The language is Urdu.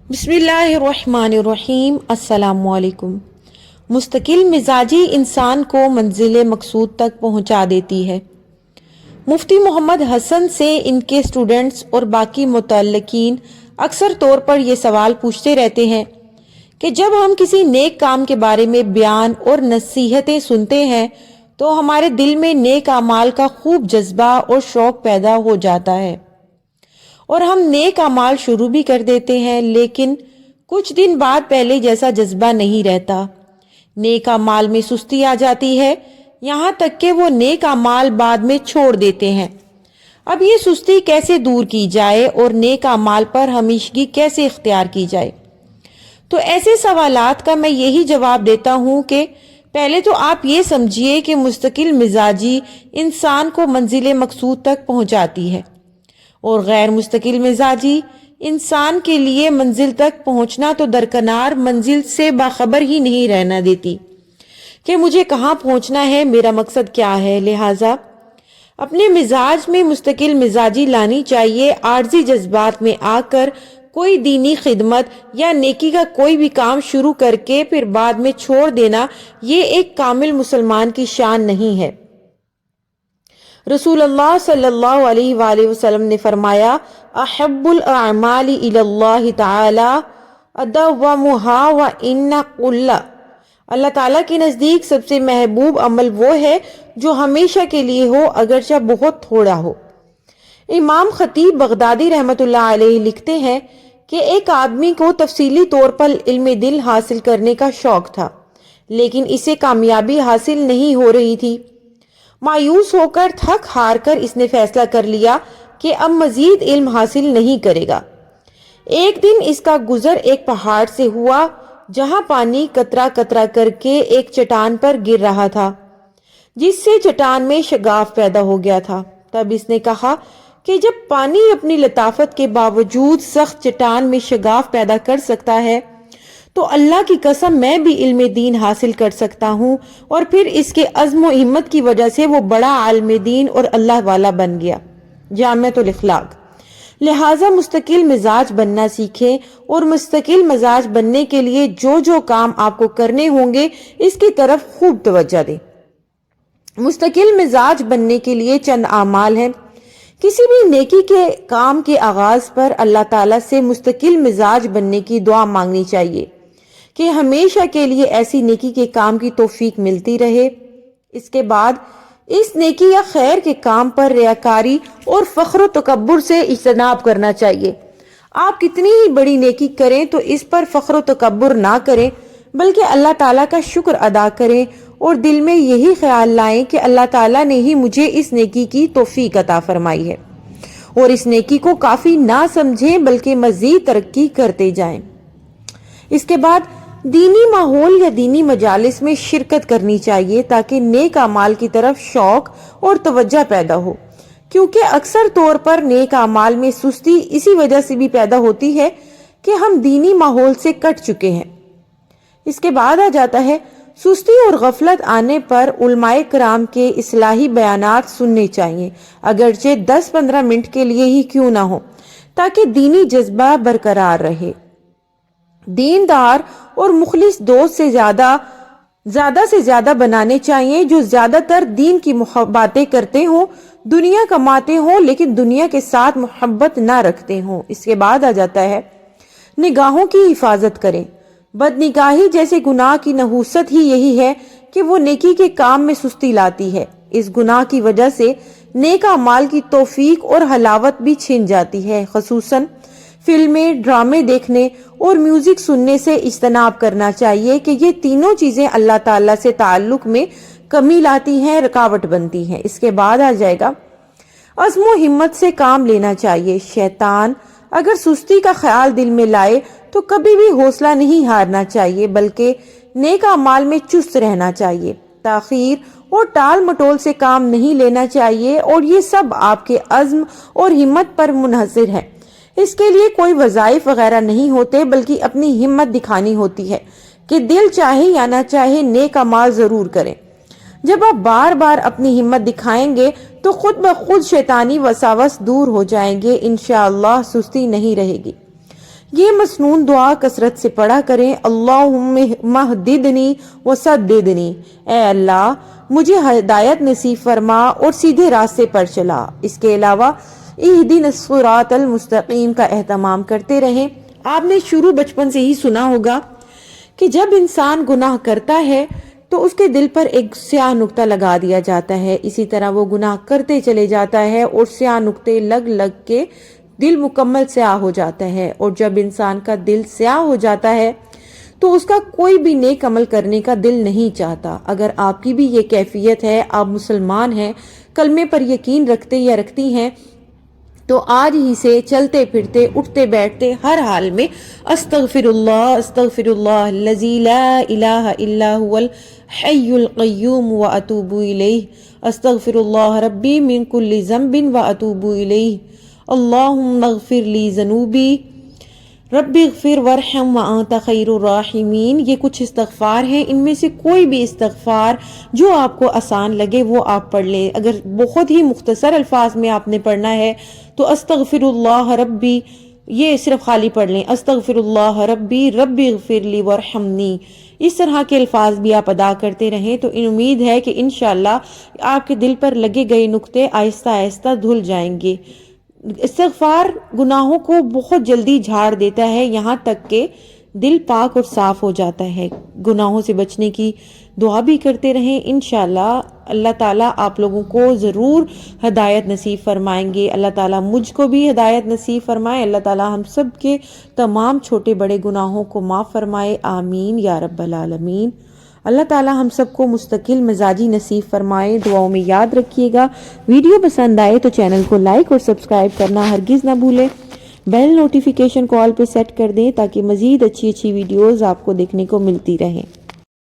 بسم اللہ الرحمن الرحیم۔ السلام علیکم۔ مستقل مزاجی انسان کو منزل مقصود تک پہنچا دیتی ہے۔ مفتی محمد حسن سے ان کے اسٹوڈنٹس اور باقی متعلقین اکثر طور پر یہ سوال پوچھتے رہتے ہیں کہ جب ہم کسی نیک کام کے بارے میں بیان اور نصیحتیں سنتے ہیں تو ہمارے دل میں نیک اعمال کا خوب جذبہ اور شوق پیدا ہو جاتا ہے اور ہم نیک اعمال شروع بھی کر دیتے ہیں، لیکن کچھ دن بعد پہلے جیسا جذبہ نہیں رہتا۔ نیک اعمال میں سستی آ جاتی ہے، یہاں تک کہ وہ نیک اعمال بعد میں چھوڑ دیتے ہیں۔ اب یہ سستی کیسے دور کی جائے اور نیک اعمال پر ہمیشگی کیسے اختیار کی جائے؟ تو ایسے سوالات کا میں یہی جواب دیتا ہوں کہ پہلے تو آپ یہ سمجھیے کہ مستقل مزاجی انسان کو منزل مقصود تک پہنچاتی ہے اور غیر مستقل مزاجی انسان کے لیے منزل تک پہنچنا تو درکنار منزل سے باخبر ہی نہیں رہنا دیتی کہ مجھے کہاں پہنچنا ہے، میرا مقصد کیا ہے۔ لہٰذا اپنے مزاج میں مستقل مزاجی لانی چاہیے۔ عارضی جذبات میں آ کر کوئی دینی خدمت یا نیکی کا کوئی بھی کام شروع کر کے پھر بعد میں چھوڑ دینا، یہ ایک کامل مسلمان کی شان نہیں ہے۔ رسول اللہ صلی اللہ علیہ وآلہ وسلم نے فرمایا، احب الاعمال الی اللہ تعالی ادومها وان قل۔ اللہ تعالیٰ کے نزدیک سب سے محبوب عمل وہ ہے جو ہمیشہ کے لیے ہو اگرچہ بہت تھوڑا ہو۔ امام خطیب بغدادی رحمۃ اللہ علیہ لکھتے ہیں کہ ایک آدمی کو تفصیلی طور پر علم دل حاصل کرنے کا شوق تھا، لیکن اسے کامیابی حاصل نہیں ہو رہی تھی۔ مایوس ہو کر تھک ہار کر اس نے فیصلہ کر لیا کہ اب مزید علم حاصل نہیں کرے گا۔ ایک دن اس کا گزر ایک پہاڑ سے ہوا جہاں پانی قطرہ قطرہ کر کے ایک چٹان پر گر رہا تھا، جس سے چٹان میں شگاف پیدا ہو گیا تھا۔ تب اس نے کہا کہ جب پانی اپنی لطافت کے باوجود سخت چٹان میں شگاف پیدا کر سکتا ہے تو اللہ کی قسم میں بھی علم دین حاصل کر سکتا ہوں، اور پھر اس کے عزم و ہمت کی وجہ سے وہ بڑا عالم دین اور اللہ والا بن گیا۔ جامعۃ الاخلاق۔ لہٰذا مستقل مزاج بننا سیکھیں اور مستقل مزاج بننے کے لیے جو کام آپ کو کرنے ہوں گے اس کی طرف خوب توجہ دیں۔ مستقل مزاج بننے کے لیے چند اعمال ہیں۔ کسی بھی نیکی کے کام کے آغاز پر اللہ تعالیٰ سے مستقل مزاج بننے کی دعا مانگنی چاہیے کہ ہمیشہ کے لیے ایسی نیکی کے کام کی توفیق ملتی رہے۔ اس کے بعد اس نیکی یا خیر کے کام پر ریاکاری اور فخر و تکبر سے اجتناب کرنا چاہیے۔ آپ کتنی ہی بڑی نیکی کریں تو اس پر فخر و تکبر نہ کریں، بلکہ اللہ تعالیٰ کا شکر ادا کریں اور دل میں یہی خیال لائیں کہ اللہ تعالیٰ نے ہی مجھے اس نیکی کی توفیق عطا فرمائی ہے، اور اس نیکی کو کافی نہ سمجھیں بلکہ مزید ترقی کرتے جائیں۔ اس کے بعد دینی ماحول یا دینی مجالس میں شرکت کرنی چاہیے تاکہ نیک اعمال کی طرف شوق اور توجہ پیدا ہو، کیونکہ اکثر طور پر نیک اعمال میں سستی اسی وجہ سے بھی پیدا ہوتی ہے کہ ہم دینی ماحول سے کٹ چکے ہیں۔ اس کے بعد آ جاتا ہے سستی اور غفلت آنے پر علماء کرام کے اصلاحی بیانات سننے چاہیے، اگرچہ 10-15 منٹ کے لیے ہی کیوں نہ ہو، تاکہ دینی جذبہ برقرار رہے۔ دیندار اور مخلص دوست سے زیادہ بنانے چاہیے جو زیادہ تر دین کی باتیں کرتے ہوں، دنیا کماتے ہوں لیکن دنیا کے ساتھ محبت نہ رکھتے ہوں۔ اس کے بعد آ جاتا ہے نگاہوں کی حفاظت کریں۔ بدنگاہی جیسے گناہ کی نحوست ہی یہی ہے کہ وہ نیکی کے کام میں سستی لاتی ہے۔ اس گناہ کی وجہ سے نیک اعمال کی توفیق اور حلاوت بھی چھن جاتی ہے۔ خصوصاً فلمیں، ڈرامے دیکھنے اور میوزک سننے سے اجتناب کرنا چاہیے کہ یہ تینوں چیزیں اللہ تعالیٰ سے تعلق میں کمی لاتی ہیں، رکاوٹ بنتی ہیں۔ اس کے بعد آ جائے گا عزم و ہمت سے کام لینا چاہیے۔ شیطان اگر سستی کا خیال دل میں لائے تو کبھی بھی حوصلہ نہیں ہارنا چاہیے بلکہ نیک اعمال میں چست رہنا چاہیے۔ تاخیر اور ٹال مٹول سے کام نہیں لینا چاہیے، اور یہ سب آپ کے عزم اور ہمت پر منحصر ہے۔ اس کے لیے کوئی وظائف وغیرہ نہیں ہوتے بلکہ اپنی ہمت دکھانی ہوتی ہے کہ دل چاہے یا نہ چاہے نیک اعمال ضرور کریں۔ جب آپ بار بار اپنی ہمت دکھائیں گے تو خود بخود شیطانی وساوس دور ہو جائیں گے، انشاءاللہ سستی نہیں رہے گی۔ یہ مسنون دعا کثرت سے پڑھا کریں۔ اللہم مہددنی وسددنی، اے اللہ مجھے ہدایت نصیب فرما اور سیدھے راستے پر چلا۔ اس کے علاوہ اہدنا الصراط المستقیم کا اہتمام کرتے رہیں۔ آپ نے شروع بچپن سے ہی سنا ہوگا کہ جب انسان گناہ کرتا ہے تو اس کے دل پر ایک سیاہ نقطہ لگا دیا جاتا ہے، اسی طرح وہ گناہ کرتے چلے جاتا ہے اور سیاہ نقطے لگ لگ کے دل مکمل سیاہ ہو جاتا ہے، اور جب انسان کا دل سیاہ ہو جاتا ہے تو اس کا کوئی بھی نیک عمل کرنے کا دل نہیں چاہتا۔ اگر آپ کی بھی یہ کیفیت ہے، آپ مسلمان ہیں، کلمے پر یقین رکھتے یا رکھتی ہیں، تو آج ہی سے چلتے پھرتے اٹھتے بیٹھتے ہر حال میں استغفر اللہ الذی لا الہ الا هو الحی القیوم واتوب الیہ، استغفر اللہ ربی من کل ذنب واتوب الیہ، اللہم اغفر لی ذنوبی ربی اغفر ورحم وانت خیر الراحمین۔ یہ کچھ استغفار ہیں، ان میں سے کوئی بھی استغفار جو آپ کو آسان لگے وہ آپ پڑھ لیں۔ اگر بہت ہی مختصر الفاظ میں آپ نے پڑھنا ہے تو استغفر اللہ ربی، یہ صرف خالی پڑھ لیں، استغفر اللہ ربی ربی اغفر لی ورحمنی۔ اس طرح کے الفاظ بھی آپ ادا کرتے رہیں تو امید ہے کہ انشاءاللہ آپ کے دل پر لگے گئے نقطے آہستہ آہستہ دھل جائیں گے۔ استغفار گناہوں کو بہت جلدی جھاڑ دیتا ہے، یہاں تک کہ دل پاک اور صاف ہو جاتا ہے۔ گناہوں سے بچنے کی دعا بھی کرتے رہیں، انشاءاللہ اللہ تعالیٰ آپ لوگوں کو ضرور ہدایت نصیب فرمائیں گے۔ اللہ تعالیٰ مجھ کو بھی ہدایت نصیب فرمائے، اللہ تعالیٰ ہم سب کے تمام چھوٹے بڑے گناہوں کو معاف فرمائے، آمین یا رب العالمین۔ اللہ تعالیٰ ہم سب کو مستقل مزاجی نصیب فرمائے۔ دعاؤں میں یاد رکھیے گا، ویڈیو پسند آئے تو چینل کو لائک اور سبسکرائب کرنا ہرگز نہ بھولیں، بیل نوٹیفیکیشن کو آل پہ سیٹ کر دیں تاکہ مزید اچھی ویڈیوز آپ کو دیکھنے کو ملتی رہیں۔